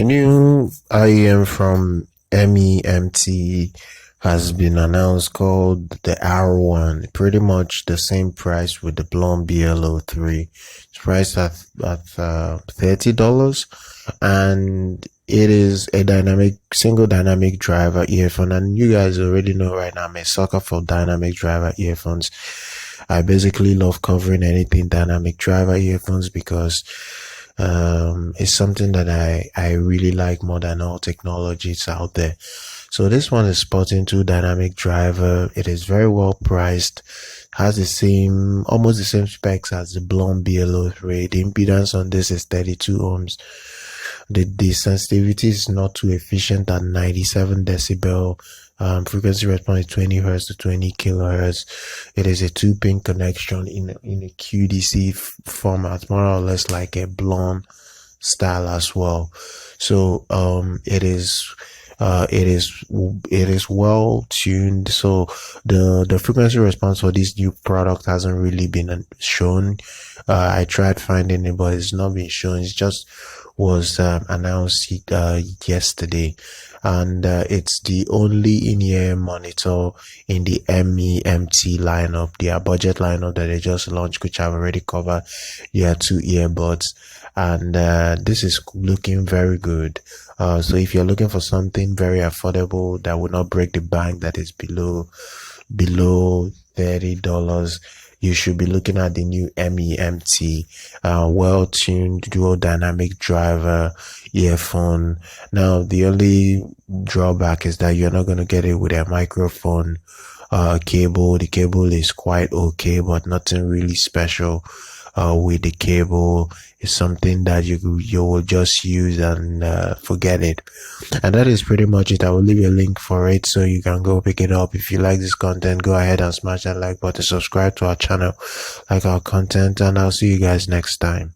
A new IEM from MEMT has been announced called the R1. Pretty much the same price with the Blon BL-03. It's priced at $30, and it is a single dynamic driver earphone. And you guys already know right now I'm a sucker for dynamic driver earphones. I basically love covering anything dynamic driver earphones because it's something that I really like more than all technologies out there. So this one is sporting two dynamic driver. It is very well priced, has almost the same specs as the Blon BL-03. The impedance on this is 32 ohms. The sensitivity is not too efficient at 97 decibel. Frequency response is 20 hertz to 20 kilohertz. It is a 2-pin connection in a QDC format, more or less like a Blon style as well. So it is well tuned. So the frequency response for this new product hasn't really been shown. I tried finding it, but it's not been shown. It just was announced yesterday, and it's the only in-ear monitor in the MEMT lineup, their budget lineup that they just launched, which I've already covered. Yeah, 2 earbuds, and this is looking very good. So if you're looking for something very affordable that would not break the bank, that is below $30, you should be looking at the new MEMT well-tuned dual dynamic driver earphone. Now the only drawback is that you're not going to get it with a microphone cable. The cable is quite okay, but nothing really special with the cable. Is something that you will just use and forget it. And that is pretty much it. I will leave a link for it so you can go pick it up. If you like this content, go ahead and smash that like button, subscribe to our channel, like our content, and I'll see you guys next time.